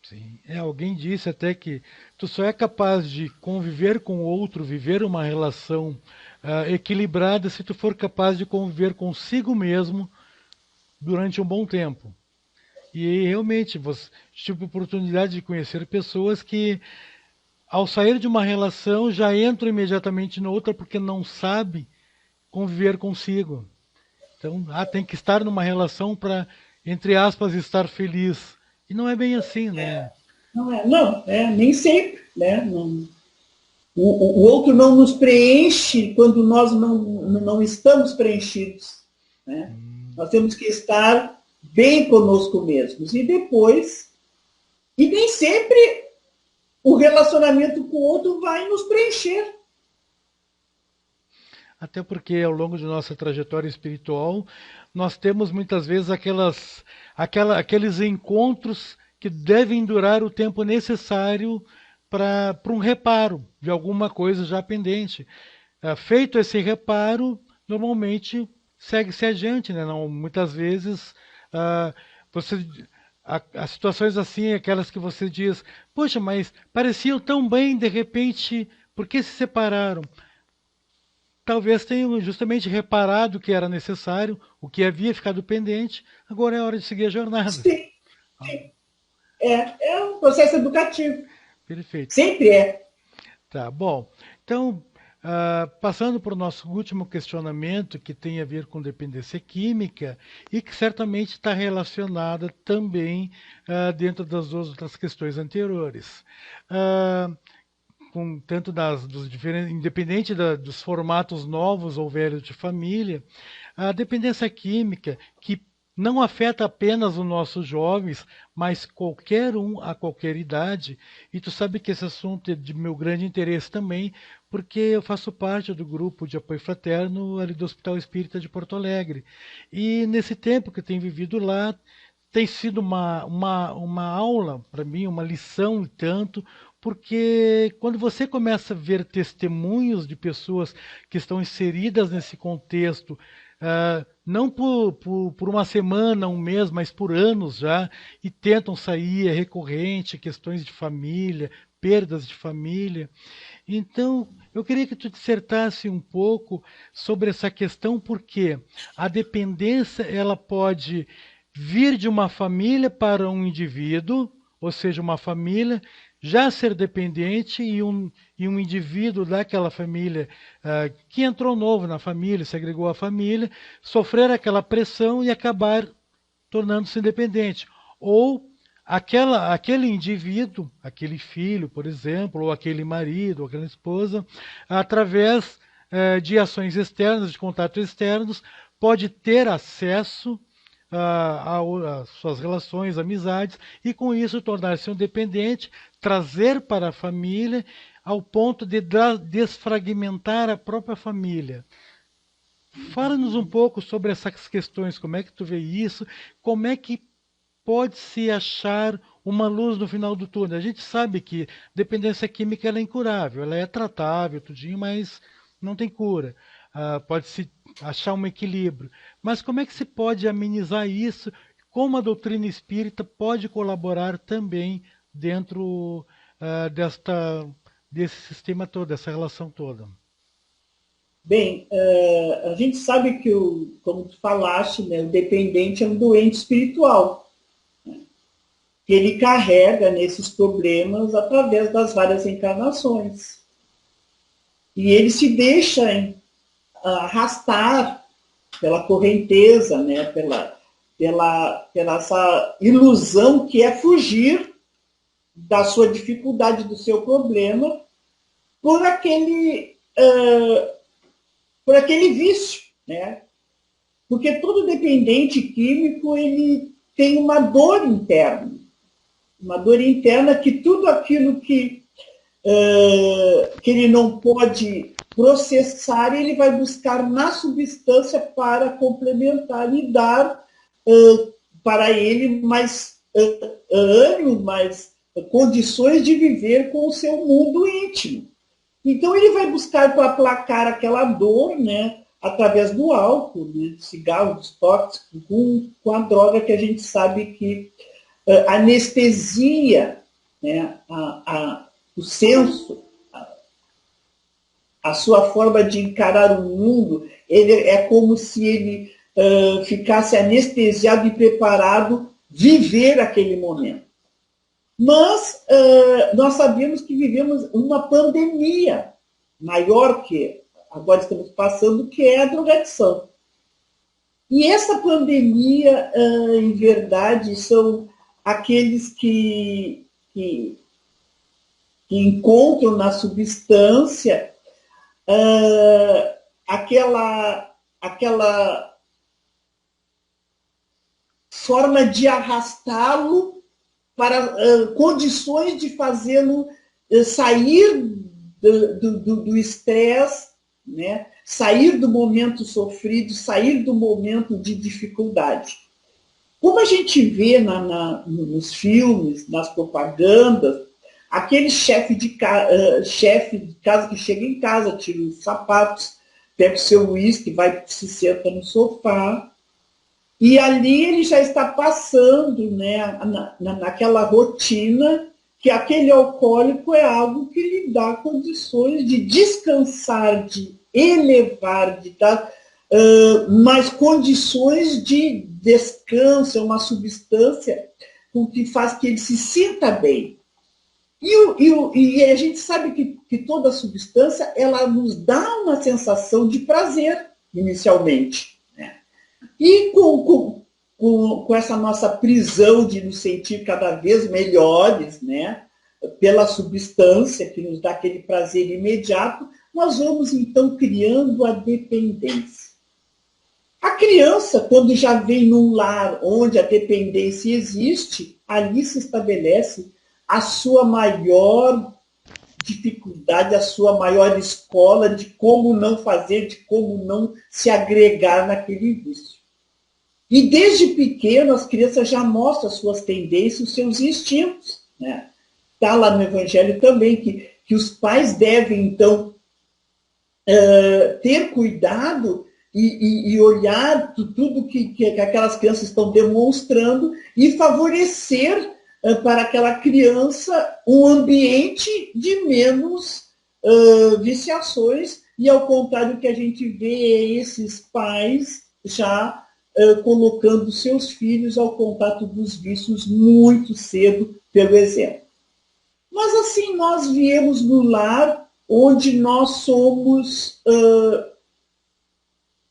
Sim. Alguém disse até que tu só é capaz de conviver com o outro, viver uma relação equilibrada se tu for capaz de conviver consigo mesmo durante um bom tempo. E realmente você tive a oportunidade de conhecer pessoas que ao sair de uma relação já entram imediatamente na outra porque não sabe conviver consigo. Então, tem que estar numa relação para, entre aspas, estar feliz. E não é bem assim, né? Não, nem sempre, né? Não, o outro não nos preenche quando nós não estamos preenchidos. Né? Nós temos que estar bem conosco mesmos. E depois, e nem sempre o relacionamento com o outro vai nos preencher. Até porque ao longo de nossa trajetória espiritual, nós temos muitas vezes aqueles encontros que devem durar o tempo necessário para um reparo de alguma coisa já pendente. Feito esse reparo, normalmente segue-se adiante, né? Não, muitas vezes as situações assim, aquelas que você diz, poxa, mas pareciam tão bem, de repente, por que se separaram? Talvez tenham justamente reparado que era necessário, o que havia ficado pendente, agora é hora de seguir a jornada. Sim, sim. É um processo educativo. Perfeito. Sempre é. Tá, bom. Então, passando para o nosso último questionamento, que tem a ver com dependência química e que certamente está relacionada também dentro das duas outras questões anteriores. Ah, com tanto dos diferentes, independente dos formatos novos ou velhos de família, a dependência química, que não afeta apenas os nossos jovens, mas qualquer um a qualquer idade. E tu sabe que esse assunto é de meu grande interesse também, porque eu faço parte do grupo de apoio fraterno ali do Hospital Espírita de Porto Alegre. E nesse tempo que eu tenho vivido lá, tem sido uma aula para mim, uma lição e tanto, porque quando você começa a ver testemunhos de pessoas que estão inseridas nesse contexto, não por uma semana, um mês, mas por anos já, e tentam sair, é recorrente, questões de família, perdas de família. Então, eu queria que tu dissertasse um pouco sobre essa questão, porque a dependência ela pode vir de uma família para um indivíduo, ou seja, uma família já ser dependente e um indivíduo daquela família que entrou novo na família, se agregou à família, sofrer aquela pressão e acabar tornando-se independente. Ou aquele indivíduo, aquele filho, por exemplo, ou aquele marido, ou aquela esposa, através de ações externas, de contatos externos, pode ter acesso às suas relações, amizades, e com isso tornar-se um dependente, trazer para a família, ao ponto de desfragmentar a própria família. Fala-nos um pouco sobre essas questões, como é que tu vê isso, como é que pode-se achar uma luz no final do túnel. A gente sabe que dependência química ela é incurável, ela é tratável, tudinho, mas não tem cura. Pode-se achar um equilíbrio. Mas como é que se pode amenizar isso? Como a doutrina espírita pode colaborar também dentro desse sistema todo, dessa relação toda? Bem, a gente sabe que, como tu falaste, né, o dependente é um doente espiritual, que ele carrega nesses problemas através das várias encarnações. E ele se deixa arrastar pela correnteza, né, pela essa ilusão que é fugir da sua dificuldade, do seu problema, por aquele vício, né? Porque todo dependente químico ele tem uma dor interna que tudo aquilo que ele não pode processar, ele vai buscar na substância para complementar e dar para ele mais ânimo, mais condições de viver com o seu mundo íntimo. Então ele vai buscar para aplacar aquela dor, né, através do álcool, né, do cigarro, dos tóxicos, com a droga que a gente sabe que anestesia, né, o senso, a sua forma de encarar o mundo. Ele é como se ele ficasse anestesiado e preparado viver aquele momento. Mas nós sabemos que vivemos uma pandemia maior que agora estamos passando, que é a drogadição. E essa pandemia, em verdade, são aqueles que encontram na substância aquela forma de arrastá-lo para condições de fazê-lo sair do estresse, né? Sair do momento sofrido, sair do momento de dificuldade. Como a gente vê nos filmes, nas propagandas, aquele chefe de casa que chega em casa, tira os sapatos, pega o seu uísque, vai se senta no sofá E ali ele já está passando, né, naquela rotina que aquele alcoólico é algo que lhe dá condições de descansar, de elevar, de dar mais condições de descanso, uma substância com que faz que ele se sinta bem. E a gente sabe que toda substância ela nos dá uma sensação de prazer, inicialmente. Né? E com essa nossa prisão de nos sentir cada vez melhores, né? Pela substância que nos dá aquele prazer imediato, nós vamos então criando a dependência. A criança, quando já vem num lar onde a dependência existe, ali se estabelece a sua maior dificuldade, a sua maior escola de como não fazer, de como não se agregar naquele vício. E desde pequeno as crianças já mostram as suas tendências, os seus instintos. Né? Está lá no Evangelho também que os pais devem, então, ter cuidado e olhar tudo que aquelas crianças estão demonstrando e favorecer para aquela criança um ambiente de menos viciações, e ao contrário que a gente vê é esses pais já colocando seus filhos ao contato dos vícios muito cedo pelo exemplo. Mas assim, nós viemos no lar onde nós somos,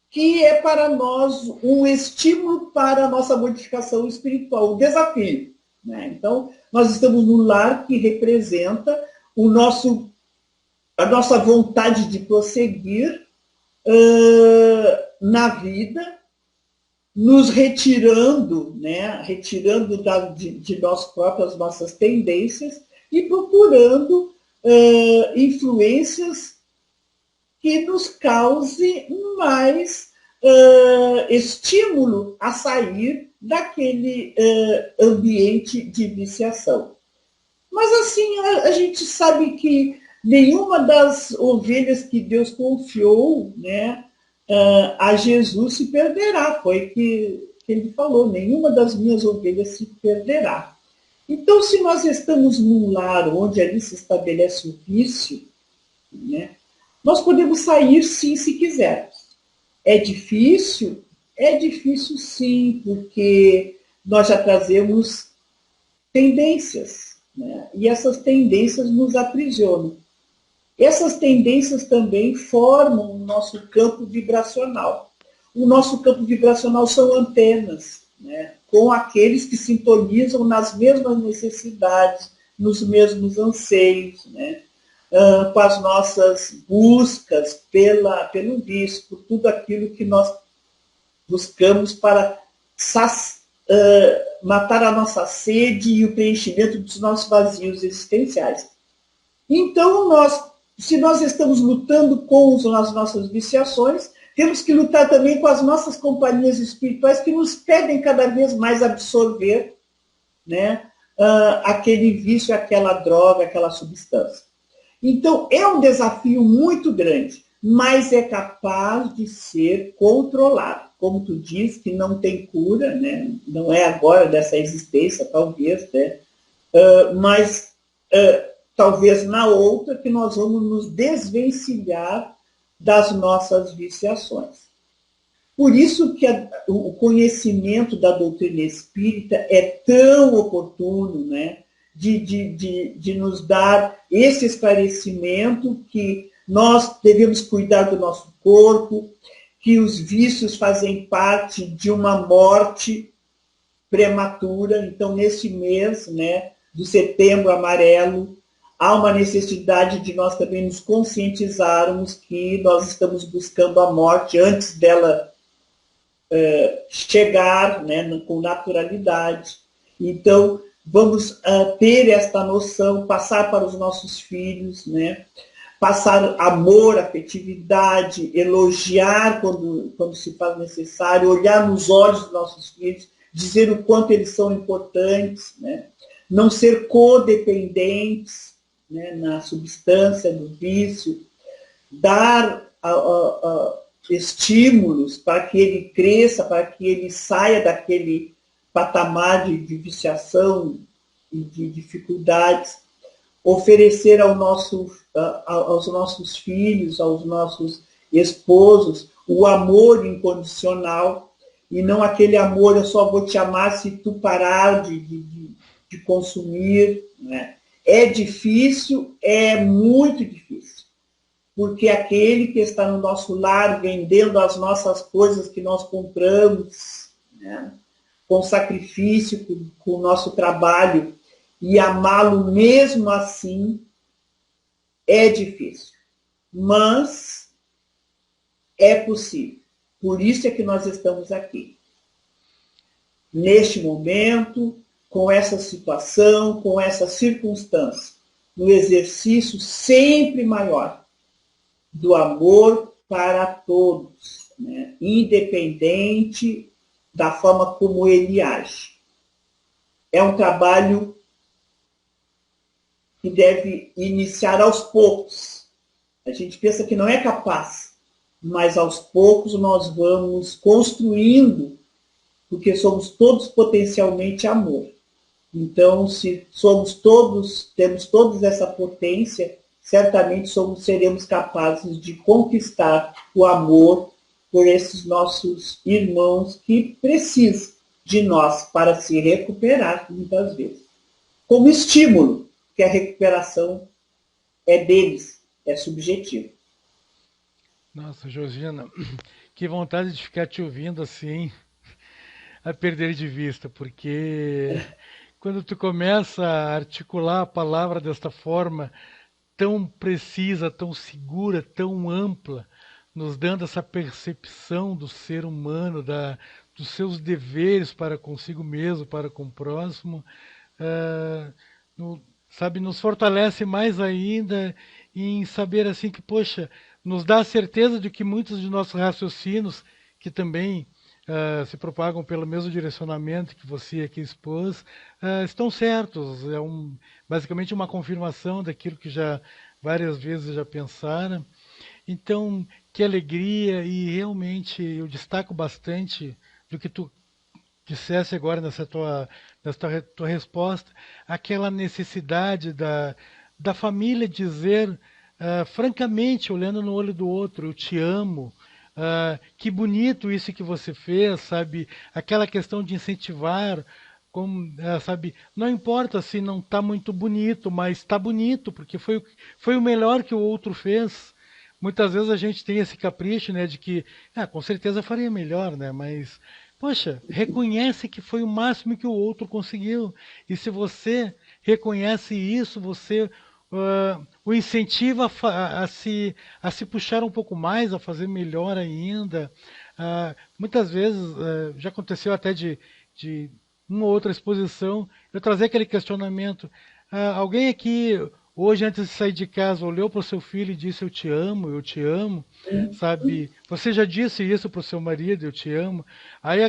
que é para nós um estímulo para a nossa modificação espiritual, um desafio. Né? Então, nós estamos no lar que representa a nossa vontade de prosseguir na vida, nos retirando, né? Retirando de nós próprios as nossas tendências e procurando influências que nos cause mais estímulo a sair daquele ambiente de viciação. Mas assim, a gente sabe que nenhuma das ovelhas que Deus confiou, né, a Jesus se perderá. Foi que ele falou, nenhuma das minhas ovelhas se perderá. Então, se nós estamos num lar onde ali se estabelece o vício, né, nós podemos sair sim, se quisermos. É difícil? É difícil sim, porque nós já trazemos tendências, né? E essas tendências nos aprisionam. Essas tendências também formam o nosso campo vibracional. O nosso campo vibracional são antenas, né? Com aqueles que sintonizam nas mesmas necessidades, nos mesmos anseios, né? Com as nossas buscas pelo vício, por tudo aquilo que nós buscamos para matar a nossa sede e o preenchimento dos nossos vazios existenciais. Então, se nós estamos lutando com as nossas viciações, temos que lutar também com as nossas companhias espirituais que nos pedem cada vez mais absorver, né, aquele vício, aquela droga, aquela substância. Então, é um desafio muito grande, mas é capaz de ser controlado. Como tu diz, que não tem cura, né? Não é agora dessa existência, talvez, né? Mas talvez na outra que nós vamos nos desvencilhar das nossas viciações. Por isso que o conhecimento da doutrina espírita é tão oportuno, né? De nos dar esse esclarecimento que nós devemos cuidar do nosso corpo, que os vícios fazem parte de uma morte prematura. Então, nesse mês, né, do Setembro Amarelo, há uma necessidade de nós também nos conscientizarmos que nós estamos buscando a morte antes dela chegar, né, com naturalidade. Então, vamos ter esta noção, passar para os nossos filhos, né? Passar amor, afetividade, elogiar quando se faz necessário, olhar nos olhos dos nossos filhos, dizer o quanto eles são importantes, né? Não ser codependentes, né, na substância, no vício, dar estímulos para que ele cresça, para que ele saia daquele patamar de viciação e de dificuldades, oferecer aos nossos filhos, aos nossos esposos, o amor incondicional, e não aquele amor, eu só vou te amar se tu parar de consumir. Né? É difícil, é muito difícil, porque aquele que está no nosso lar vendendo as nossas coisas que nós compramos, né? Com sacrifício, com o nosso trabalho, e amá-lo mesmo assim, é difícil. Mas é possível. Por isso é que nós estamos aqui. Neste momento, com essa situação, com essa circunstância, no exercício sempre maior do amor para todos, né? Independente da forma como ele age. É um trabalho que deve iniciar aos poucos. A gente pensa que não é capaz, mas aos poucos nós vamos construindo, porque somos todos potencialmente amor. Então, se temos todos essa potência, certamente seremos capazes de conquistar o amor por esses nossos irmãos que precisam de nós para se recuperar, muitas vezes. Como estímulo, que a recuperação é deles, é subjetiva. Nossa, Georgina, que vontade de ficar te ouvindo assim, a perder de vista, porque quando tu começa a articular a palavra desta forma, tão precisa, tão segura, tão ampla, nos dando essa percepção do ser humano, dos seus deveres para consigo mesmo, para com o próximo, sabe, nos fortalece mais ainda em saber assim que, poxa, nos dá a certeza de que muitos de nossos raciocínios, que também se propagam pelo mesmo direcionamento que você aqui expôs, estão certos. É basicamente uma confirmação daquilo que já várias vezes já pensaram. Então, que alegria, e realmente eu destaco bastante do que tu dissesse agora nessa tua resposta, aquela necessidade da família dizer francamente, olhando no olho do outro, eu te amo, que bonito isso que você fez, sabe? Aquela questão de incentivar, sabe? Não importa se não está muito bonito, mas está bonito, porque foi o melhor que o outro fez. Muitas vezes a gente tem esse capricho, né, de que, com certeza faria melhor, né, mas, poxa, reconhece que foi o máximo que o outro conseguiu. E se você reconhece isso, você o incentiva a se puxar um pouco mais, a fazer melhor ainda. Muitas vezes, já aconteceu até de uma ou outra exposição, eu trazer aquele questionamento. Alguém aqui, hoje, antes de sair de casa, olhou para o seu filho e disse, eu te amo, sabe? Você já disse isso para o seu marido, eu te amo? Aí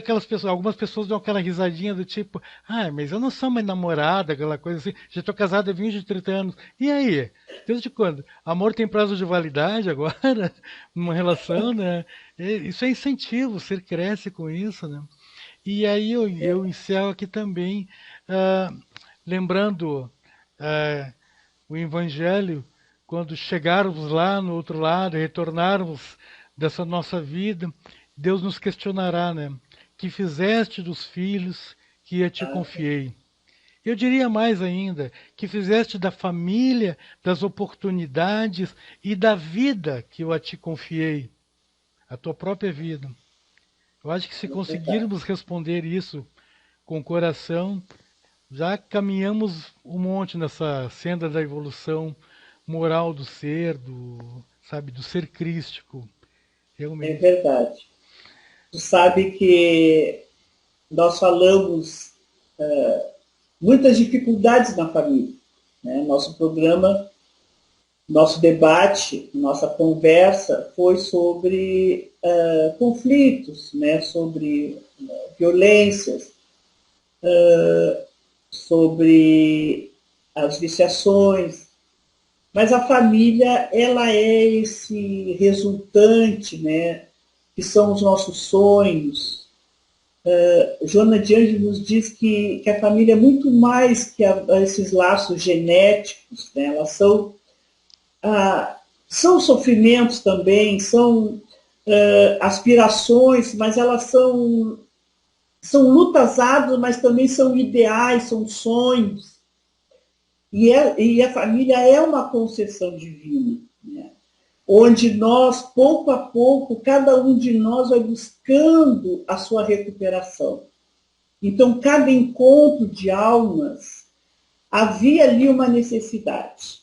algumas pessoas dão aquela risadinha do tipo, mas eu não sou mais namorada, aquela coisa assim, já estou casada há 20, 30 anos. E aí? Desde quando? Amor tem prazo de validade agora? Numa relação, né? Isso é incentivo, você cresce com isso, né? E aí eu encerro aqui também, lembrando o Evangelho, quando chegarmos lá no outro lado, retornarmos dessa nossa vida, Deus nos questionará, né? Que fizeste dos filhos que eu te confiei? Eu diria mais ainda, que fizeste da família, das oportunidades e da vida que eu a te confiei, a tua própria vida. Eu acho que se conseguirmos responder isso com o coração, já caminhamos um monte nessa senda da evolução moral do ser, do ser crístico. Realmente. É verdade. Tu sabe que nós falamos muitas dificuldades na família. Né? Nosso programa, nosso debate, nossa conversa foi sobre conflitos, né? Sobre violências, sobre as viciações, mas a família, ela é esse resultante, né, que são os nossos sonhos. Joana de Ângeles nos diz que a família é muito mais que esses laços genéticos, né? Elas são sofrimentos também, são aspirações, mas elas são lutas árduas, mas também são ideais, são sonhos. E a família é uma concessão divina, né? Onde nós, pouco a pouco, cada um de nós vai buscando a sua recuperação. Então, cada encontro de almas, havia ali uma necessidade.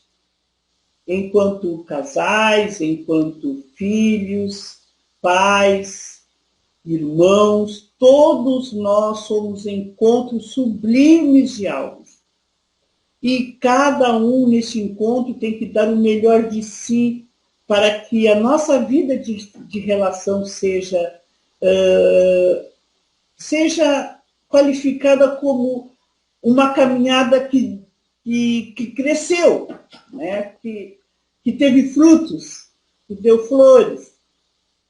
Enquanto casais, enquanto filhos, pais, irmãos, todos nós somos encontros sublimes de almas. E cada um nesse encontro tem que dar o melhor de si para que a nossa vida de relação seja qualificada como uma caminhada que cresceu, né? que teve frutos, que deu flores,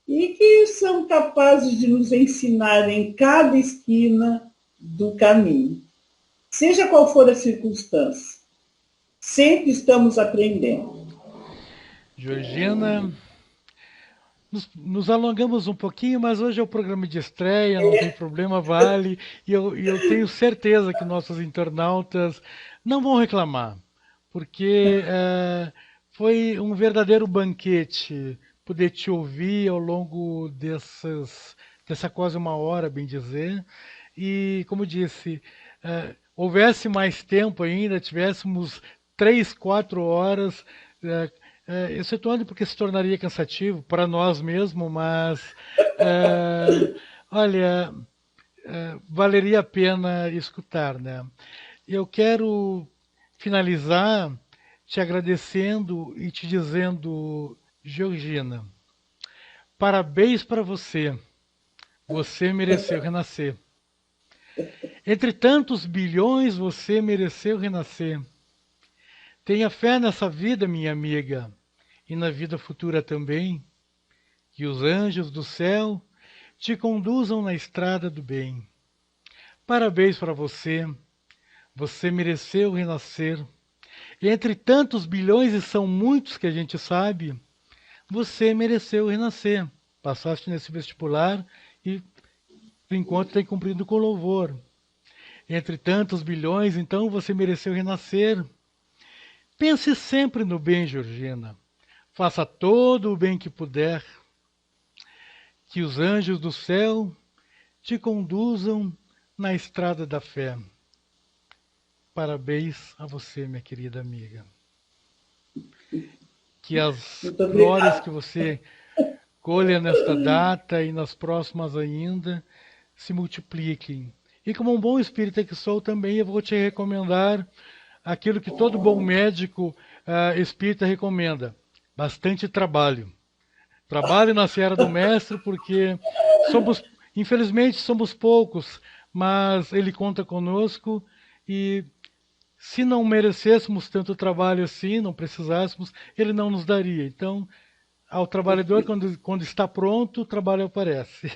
e que são capazes de nos ensinar em cada esquina do caminho. Seja qual for a circunstância, sempre estamos aprendendo. Georgina, nos alongamos um pouquinho, mas hoje é o programa de estreia, não tem problema, vale. E eu tenho certeza que nossos internautas não vão reclamar, porque foi um verdadeiro banquete poder te ouvir ao longo dessa quase uma hora, bem dizer. E, como disse, houvesse mais tempo ainda, tivéssemos 3, 4 horas, excetuando porque se tornaria cansativo para nós mesmos, mas olha, valeria a pena escutar, né? Eu quero finalizar te agradecendo e te dizendo, Georgina, parabéns para você. Você mereceu renascer. Entre tantos bilhões, você mereceu renascer. Tenha fé nessa vida, minha amiga, e na vida futura também. Que os anjos do céu te conduzam na estrada do bem. Parabéns para você. Você mereceu renascer. Entre tantos bilhões, e são muitos que a gente sabe, você mereceu renascer. Passaste nesse vestibular e, por enquanto, tem cumprido com louvor. Entre tantos bilhões, então, você mereceu renascer. Pense sempre no bem, Georgina. Faça todo o bem que puder. Que os anjos do céu te conduzam na estrada da fé. Parabéns a você, minha querida amiga. Que as glórias que você colha nesta data e nas próximas ainda se multipliquem. E como um bom espírita que sou também, eu vou te recomendar aquilo que todo bom médico espírita recomenda: bastante trabalho. Trabalhe na seara do mestre, porque infelizmente somos poucos, mas ele conta conosco, e se não merecêssemos tanto trabalho assim, não precisássemos, ele não nos daria. Então, ao trabalhador, quando está pronto, o trabalho aparece.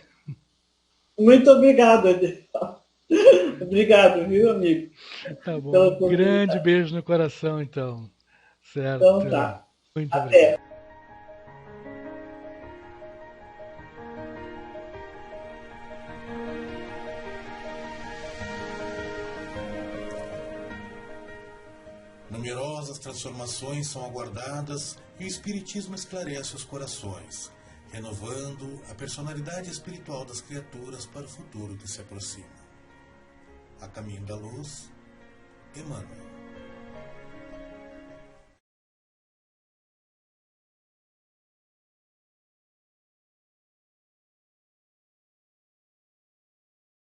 Muito obrigado, Adelson. Obrigado, viu, amigo? Tá bom. Grande beijo no coração, então. Certo. Então tá. Muito Até. obrigado. Numerosas transformações são aguardadas e o Espiritismo esclarece os corações, renovando a personalidade espiritual das criaturas para o futuro que se aproxima. A caminho da luz, Emmanuel.